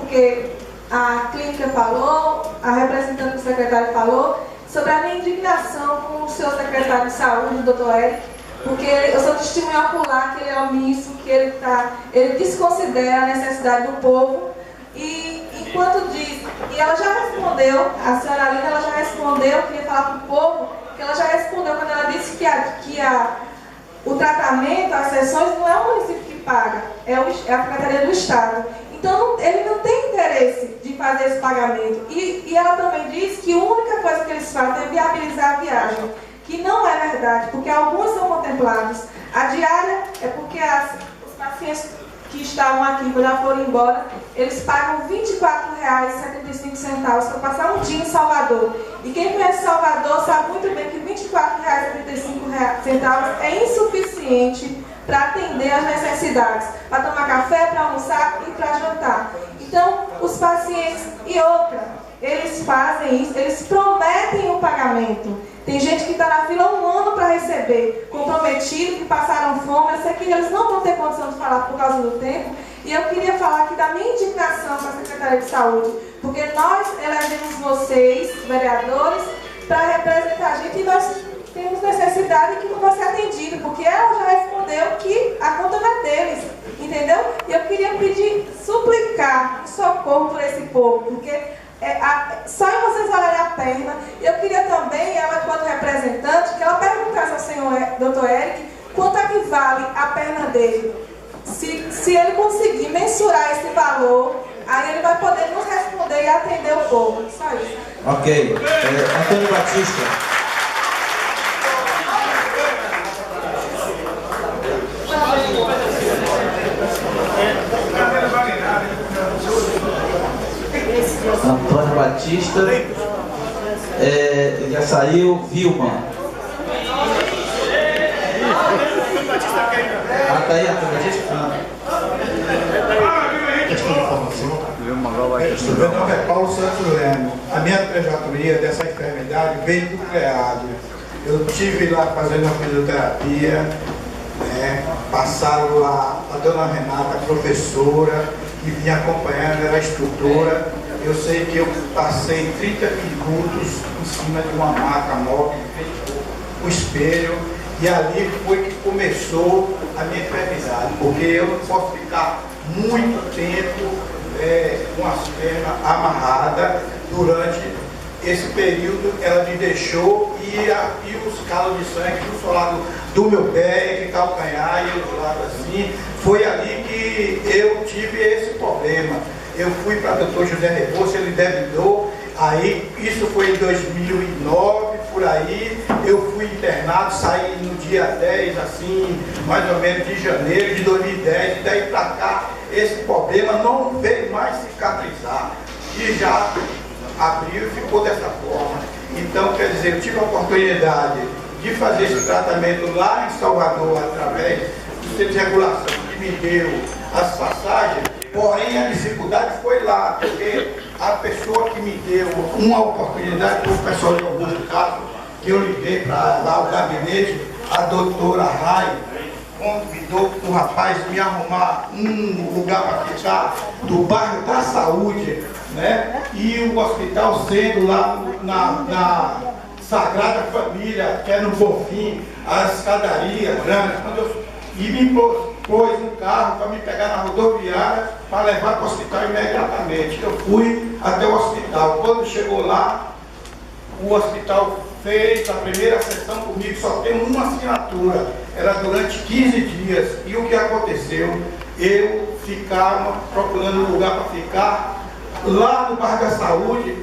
porque a clínica falou, a representante do secretário falou, sobre a minha indignação com o seu secretário de saúde, o doutor Eric, porque eu sou testemunha ocular que ele é omisso, que ele desconsidera a necessidade do povo, e enquanto diz, e ela já respondeu, a senhora Alina, ela já respondeu, eu queria falar para o povo, que ela já respondeu quando ela disse que o tratamento, as sessões, não é o município que paga, é a Secretaria do Estado. Então, ele não tem interesse de fazer esse pagamento. E ela também diz que a única coisa que eles fazem é viabilizar a viagem, que não é verdade, porque alguns são contemplados. A diária é porque os pacientes que estavam aqui, que já foram embora, eles pagam R$ 24,75 para passar um dia em Salvador. E quem conhece Salvador sabe muito bem que R$ 24,75 é insuficiente para atender as necessidades, para tomar café, para almoçar e para jantar. Então, os pacientes, e outra, eles fazem isso, eles prometem o pagamento. Tem gente que está na fila 1 ano para receber, comprometido, que passaram fome. Eu sei que eles não vão ter condição de falar por causa do tempo. E eu queria falar aqui da minha indignação com a Secretaria de Saúde, porque nós elegemos vocês, vereadores, para representar a gente, e nós temos necessidade que não vai ser atendido, porque ela já respondeu que a conta não é deles, entendeu? E eu queria pedir, suplicar um socorro por esse povo, porque só em vocês valerem a perna. E eu queria também, ela enquanto representante, que ela perguntasse ao senhor doutor Eric quanto é que vale a perna dele. Se ele conseguir mensurar esse valor, aí ele vai poder nos responder e atender o povo. Só isso. Ok. Antônio Batista. Antônio Batista, já saiu. Vilma. Tá aí, Antônio Batista? Meu nome é Paulo Santos Lemos. A minha trajetória dessa enfermidade veio do criado. Eu estive lá fazendo a fisioterapia, passaram lá a dona Renata, a professora, que vinha acompanhando, era instrutora. Eu sei que eu passei 30 minutos em cima de uma maca móvel, com o espelho, e ali foi que começou a minha enfermidade, porque eu não posso ficar muito tempo com as pernas amarradas. Durante esse período ela me deixou e os calos de sangue do lado do meu pé, de calcanhar e do lado assim. Foi ali que eu tive esse problema. Eu fui para o Dr. José Rebouça, ele debitou, aí isso foi em 2009, por aí, eu fui internado, saí no dia 10, assim, mais ou menos de janeiro de 2010, e daí para cá, esse problema não veio mais cicatrizar, e já abriu e ficou dessa forma. Então, quer dizer, eu tive a oportunidade de fazer esse tratamento lá em Salvador, através do centro de regulação que me deu as passagens. Porém, a dificuldade foi lá, porque a pessoa que me deu uma oportunidade, foi o pessoal de Augusto Castro, que eu liguei para lá o gabinete, a doutora Rai, convidou o rapaz me arrumar um lugar para ficar do bairro da Saúde, né? E o hospital sendo lá na Sagrada Família, que é no Bonfim, a escadaria grande, e me pôs um carro para me pegar na rodoviária para levar para o hospital imediatamente. Eu fui até o hospital. Quando chegou lá, o hospital fez a primeira sessão comigo, só tem uma assinatura. Era durante 15 dias. E o que aconteceu? Eu ficava procurando um lugar para ficar lá no bairro da Saúde.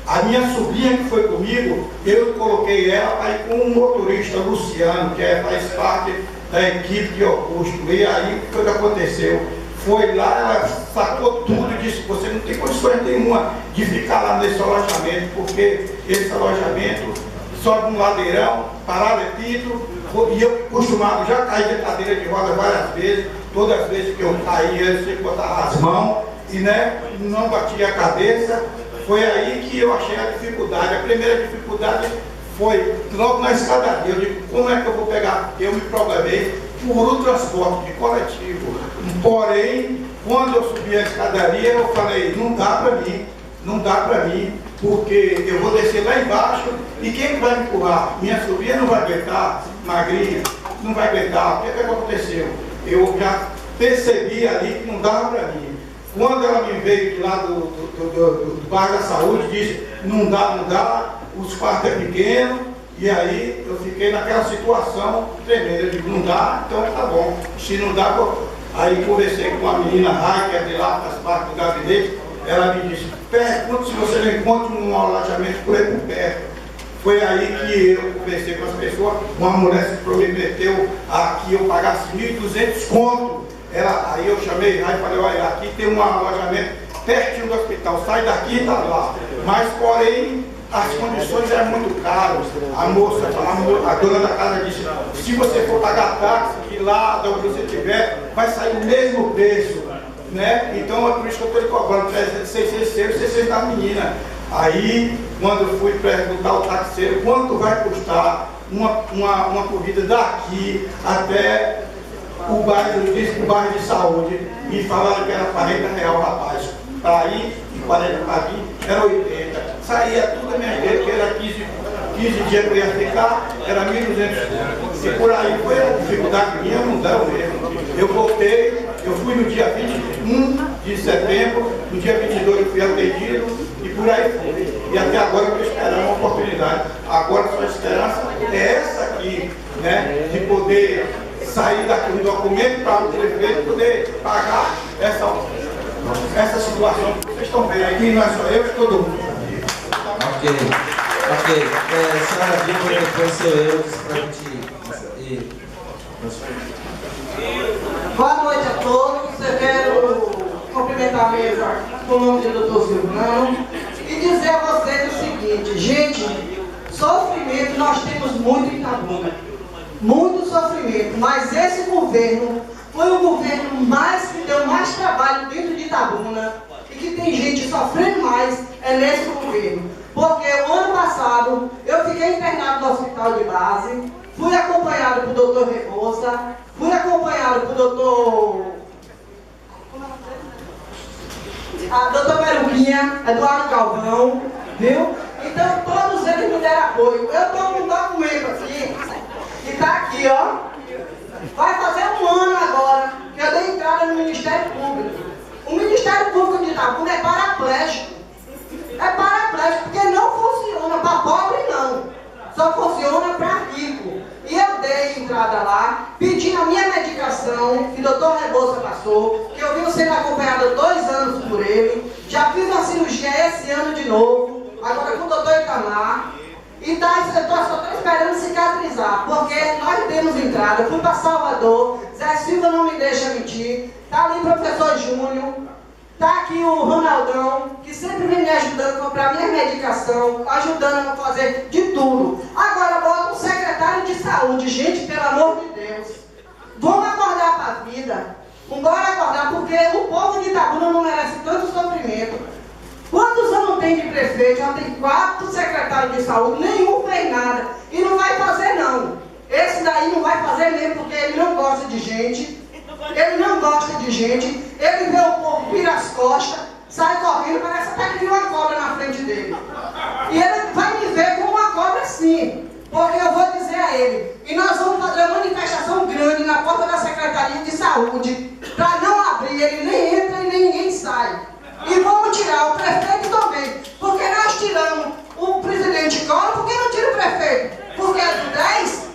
A minha sobrinha que foi comigo, eu coloquei ela para ir com um motorista, Luciano, que faz parte da equipe de Augusto. E aí o que aconteceu? Foi lá, ela sacou tudo e disse: você não tem condições nenhuma de ficar lá nesse alojamento, porque esse alojamento sobe um ladeirão, paralelepípedo, e eu costumava já cair de cadeira de roda várias vezes. Todas as vezes que eu caía, eu sempre botava as mãos e não batia a cabeça. Foi aí que eu achei a dificuldade. A primeira dificuldade foi logo na escadaria. Eu digo: como é que eu vou pegar? Eu me programei por um transporte de coletivo. Porém, Quando eu subi a escadaria, eu falei, não dá para mim, porque eu vou descer lá embaixo e quem vai me empurrar? Minha sobrinha não vai aguentar, magrinha, não vai aguentar. O que aconteceu? Eu já percebi ali que não dava para mim. Quando ela me veio de lá do bairro da saúde, disse, não dá, os quartos é pequeno, e aí eu fiquei naquela situação tremenda. Eu digo, não dá, então tá bom. Se não dá, aí conversei com uma menina Rai, que é de lá, faz parte do gabinete, ela me disse, pergunta se você não encontra um alojamento por aí por perto. Foi aí que eu conversei com as pessoas, uma mulher se prometeu aqui eu pagasse 1.200 conto. Aí eu chamei Rai e falei, olha, aqui tem um alojamento pertinho do hospital, sai daqui e tá lá. Mas porém, as condições eram muito caras. A dona da casa disse, se você for pagar táxi, que lá de onde você estiver, vai sair o mesmo preço. Né? Então é por isso que eu estou lhe cobrando 600 euros, 600 da menina. Aí, quando eu fui perguntar ao taxeiro quanto vai custar uma corrida daqui até o bairro de saúde, me falaram que era 40 reais, rapaz. Para ir e 40 para vir, era 80. Saía tudo da minha rede, que era 15 dias que eu ia ficar, era 1.200. E por aí foi a dificuldade minha, não deu mesmo. Eu voltei, eu fui no dia 21 de setembro, no dia 22 eu fui atendido e por aí foi. E até agora eu estou esperando uma oportunidade. Agora sua esperança é essa aqui, né? De poder sair daqui um documento para o prefeito poder pagar essa situação que vocês estão vendo aqui, não é só eu, é todo mundo. Ok. Senhora Bíblia, depois seu eu, para a gente... Boa noite a todos. Eu quero cumprimentar a mesa com o nome do Dr. Silvano e dizer a vocês o seguinte, gente, sofrimento nós temos muito em Itabuna, muito sofrimento, mas esse governo foi o governo que deu mais trabalho dentro de Itabuna e que tem gente sofrendo mais é nesse governo, porque o ano passado eu fiquei internado no hospital de base, fui acompanhado por Dr. Rebouça, fui acompanhado por Dr. Peruquinha, Eduardo Galvão, viu? Então todos eles me deram apoio. Eu estou com um documento aqui, que está aqui, ó. Vai fazer um ano agora que eu dei entrada no Ministério Público. O Ministério Público de Itabuna é paraplégico. É paraplégico porque não funciona para pobre não. Só funciona para rico. E eu dei entrada lá, pedi a minha medicação, que o doutor Rebouça passou, que eu venho sendo acompanhada 2 anos por ele. Já fiz uma cirurgia esse ano de novo, agora com o doutor Itamar. E eu só estou esperando cicatrizar, porque nós temos entrada, fui para Salvador, Zé Silva não me deixa mentir, está ali o professor Júnior, está aqui o Ronaldão, que sempre vem me ajudando a comprar minha medicação, ajudando a fazer de tudo. Agora bota um secretário de saúde, gente, pelo amor de Deus. Vamos acordar para a vida, vamos acordar, porque o povo de Itabuna não merece tanto sofrimento. Quantos anos tem de prefeito? Já tem 4 secretários de saúde, nenhum fez nada. E não vai fazer não. Esse daí não vai fazer mesmo, porque ele não gosta de gente. Ele não gosta de gente. Ele vê o povo, vira as costas, sai correndo, parece até que viu uma cobra na frente dele. E ele vai me ver como uma cobra sim. Porque eu vou dizer a ele, e nós vamos fazer uma manifestação grande na porta da Secretaria de Saúde, para não abrir, ele nem entra e nem ninguém sai. E vamos tirar o prefeito também, porque nós tiramos o presidente Collor, por que não tira o prefeito? Porque é do 10?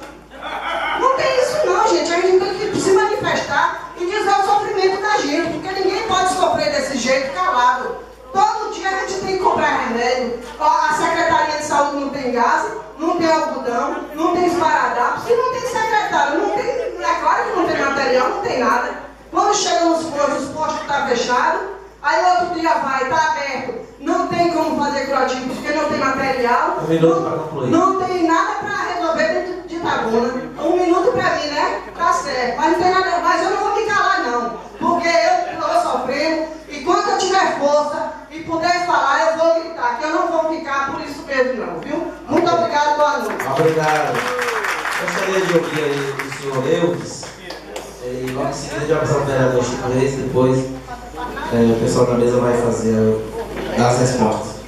Não tem isso não, gente, a gente tem que se manifestar e dizer o sofrimento da gente, porque ninguém pode sofrer desse jeito calado. Todo dia a gente tem que comprar remédio, a Secretaria de Saúde não tem gás, não tem algodão, não tem esparadrapo, se não tem secretário, não tem, é claro que não tem material, não tem nada. Quando chega nos postos, os postos estão fechados. Aí outro dia vai, está aberto, não tem como fazer curativo porque não tem material, não tem nada para resolver dentro de Itabuna. 1 minuto para mim, né? Tá certo, mas não tem nada, mas eu não vou me calar não, porque eu estou sofrendo e quando eu tiver força e puder falar, eu vou gritar, que eu não vou ficar por isso mesmo não, viu? Muito obrigado, boa noite. Obrigado. Gostaria de ouvir aí o senhor Eudes, e logo em seguida já passar o vereador Chico Reis, depois o pessoal da mesa vai fazer as respostas.